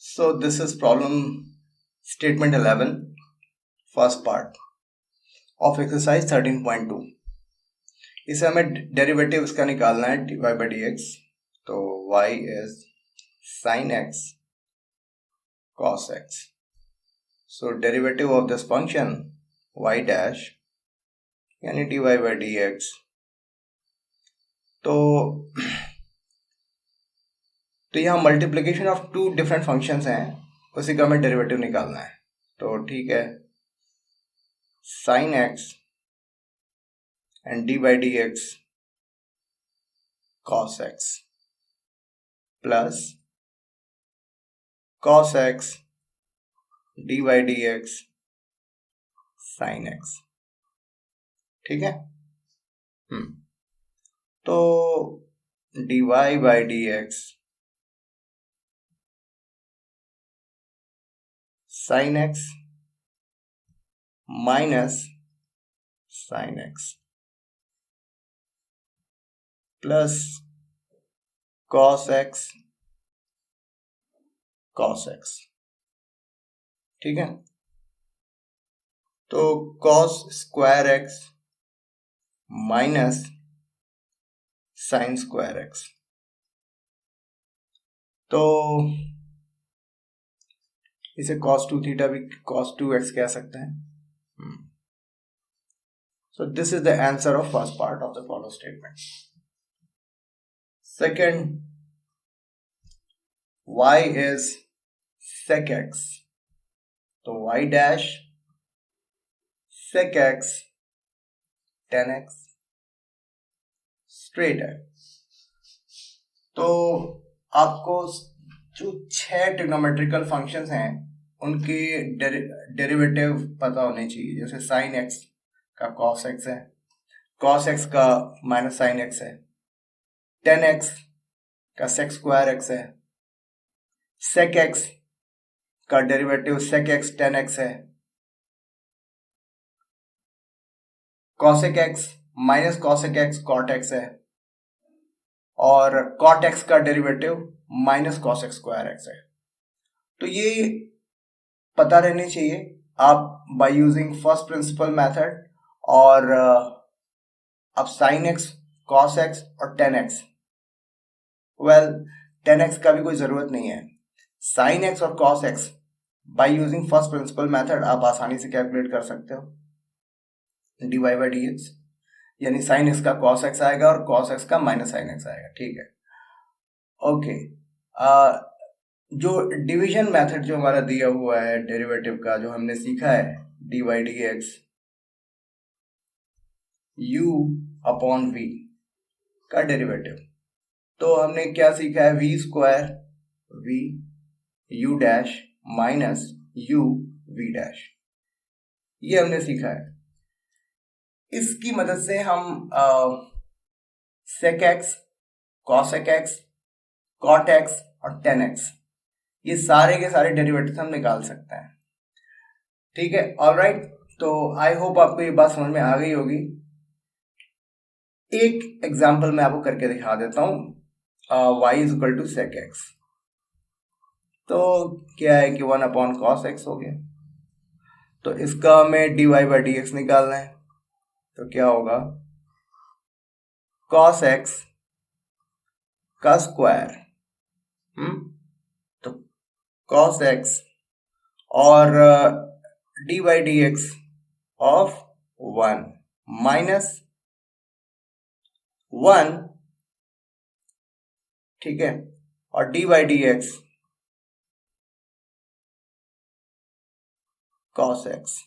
So this is problem statement 11, first part of exercise 13.2. इसे हमें derivative इसका निकालना है dy by dx. तो y is sin x cos x. So derivative of this function y dash यानी dy by dx. तो यहाँ multiplication of two different functions हैं, उसी का हमें डेरिवेटिव निकालना है. तो ठीक है, sin x and d by dx cos x plus cos x d by dx sin x. ठीक है. तो dy by dx sin x minus sin x plus cos x cos x. ठीक है. तो cos square x minus sin square x. तो इसे cos 2 theta भी cos 2x कह सकते हैं. So this is the answer of first part of the follow statement. Second, y is sec x. तो y dash sec x tan x straight है. तो आपको जो 6 ट्रिग्नोमेट्रिकल फंक्शंस हैं उनके डेरिवेटिव पता होने चाहिए. जैसे sin x का cos x है, cos x का माइनस sin x है, tan x का sec स्क्वायर x है, sec x का derivative sec x tan x है, cosec x minus cosec x cot x है, और cot x का derivative minus cosec square x है. तो ये पता रहने चाहिए आप by using first principle method. और अब sin x, cos x और tan x, tan x का भी कोई जरूरत नहीं है. sin x और cos x by using first principle method आप आसानी से कैलकुलेट कर सकते हो. dy by dx यानी sin x का cos x आएगा और cos x का माइनस sin x आएगा. ठीक है. ओके. जो डिवीजन मेथड जो हमारा दिया हुआ है डेरिवेटिव का, जो हमने सीखा है dy dx u upon v का डेरिवेटिव, तो हमने क्या सीखा है? v square v u dash minus u v dash, ये हमने सीखा है. इसकी मदद से हम sec x, cosec x, cot x और tan x, ये सारे के सारे डेरिवेटिव हम निकाल सकते हैं. ठीक है. ऑलराइट. तो आई होप आपको ये बात समझ में आ गई होगी. एक एग्जांपल मैं आपको करके दिखा देता हूं. y is equal to sec x. तो क्या है कि 1 अपॉन cos x हो गया. तो इसका हमें dy by dx निकालना है. तो क्या होगा? cos x का स्क्वायर, तो cos x और dy by dx of 1 minus 1, ठीक है, और dy by dx cos x.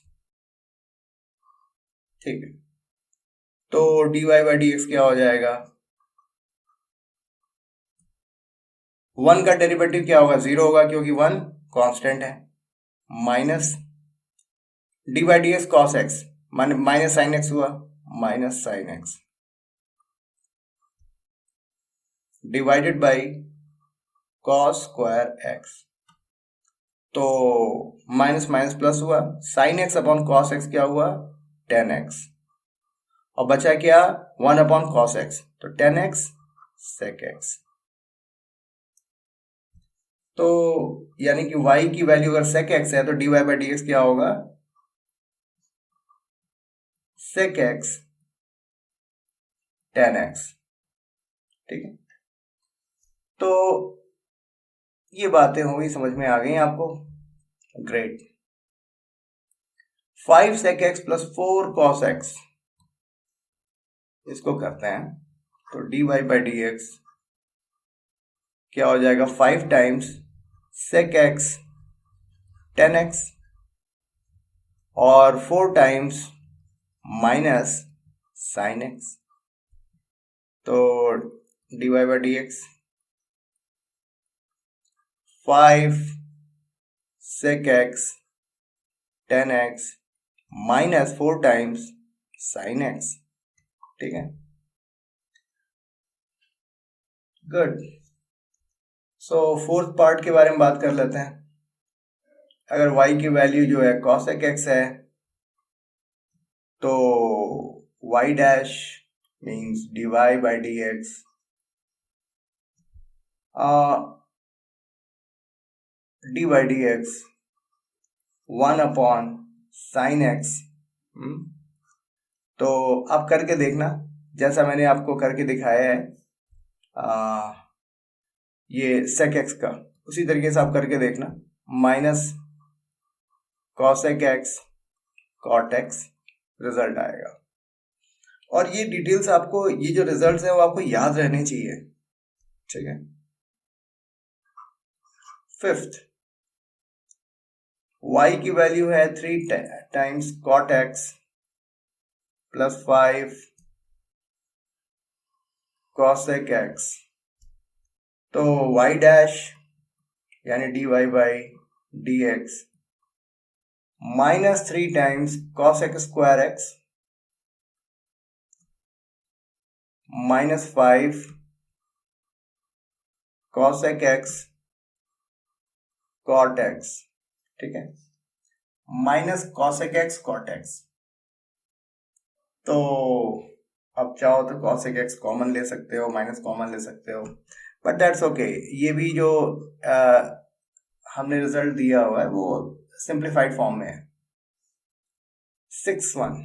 ठीक है. तो dy by dx क्या हो जाएगा? 1 का डेरिवेटिव क्या होगा? 0 होगा, क्योंकि 1 कांस्टेंट है. Minus dy by dx cos x minus sin x हुआ, minus sin x divided by cos square x. तो माइनस माइनस प्लस हुआ, sin x upon cos x क्या हुआ? tan x. और बचा क्या? 1 अपॉन cos x, तो tan x sec x. तो यानी कि y की वैल्यू अगर sec x है तो dy बाई डी एक्स क्या होगा, sec x tan x। ठीक है, तो ये बातें होंगी, समझ में आ गई आपको। Great. 5 sec x plus 4 cos x, इसको करते हैं तो dy बाई डी एक्स क्या हो जाएगा, 5 times sec x tan x और 4 टाइम्स माइनस sin x। तो dy by D x 5 sec x tan x minus 4 times sin x। ठीक है, गुड। सो फोर्थ पार्ट के बारे में बात कर लेते हैं। अगर y की वैल्यू जो है cosec x है तो y dash means dy by D x D by D x 1 upon sine x. तो आप करके देखना जैसा मैंने आपको करके दिखाया है, ये sec x का, उसी तरीके से आप करके देखना। Minus cosec x cot x result आएगा। और ये डिटेल्स आपको, ये जो रिजल्ट्स है वो आपको याद रहने चाहिए। ठीक है, फिफ्थ, y की वैल्यू है 3 times cot x plus 5 cosec x। तो y डैश यानी dy by D x minus 3 times cosec square x minus 5 cosec x cot x। ठीक है, minus cosec x cot x। तो अब चाहो तो cosec x कॉमन ले सकते हो, माइनस कॉमन ले सकते हो, बट दैट्स ओके। ये भी जो हमने रिजल्ट दिया हुआ है वो सिंप्लीफाइड फॉर्म में है। 6-1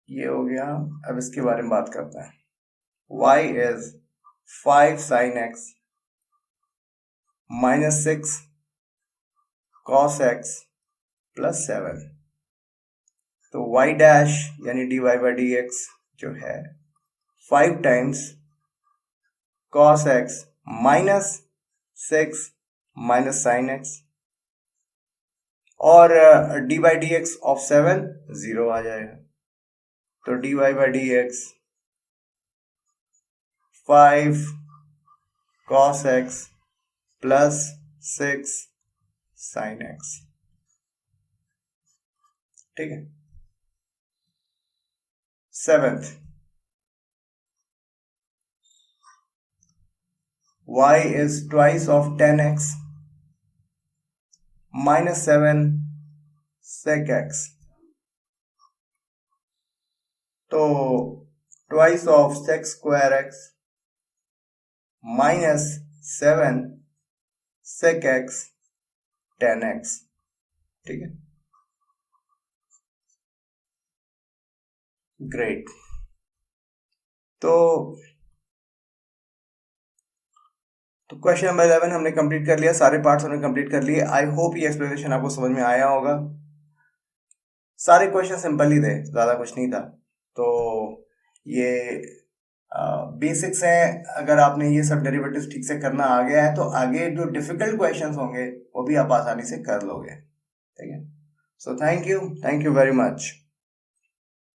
ये हो गया। अब इसके बारे में बात करते हैं। y is 5 sin x minus 6 cos x plus 7। तो y डैश यानी dy बाई डी एक्स जो है 5 times cos x minus 6 minus sin x और D by D x of 7 0 आ जाएगा। तो dy by D x 5 cos x plus 6 sin x। ठीक है, seventh, y is twice of 10x minus 7 sec x। तो twice of sec square x minus 7 sec x tan x। ठीक है, great. तो question number 11 हमने complete कर लिया, सारे पार्ट्स हमने कंप्लीट कर लिए। आई होप ये एक्सप्लेनेशन आपको समझ में आया होगा। सारे क्वेश्चन सिंपल ही थे, ज्यादा कुछ नहीं था। तो ये बेसिक्स हैं। अगर आपने ये सब डेरिवेटिव्स ठीक से करना आ गया है तो आगे जो डिफिकल्ट क्वेश्चंस होंगे वो भी आप आसानी से कर लोगे। ठीक है, so thank you very much.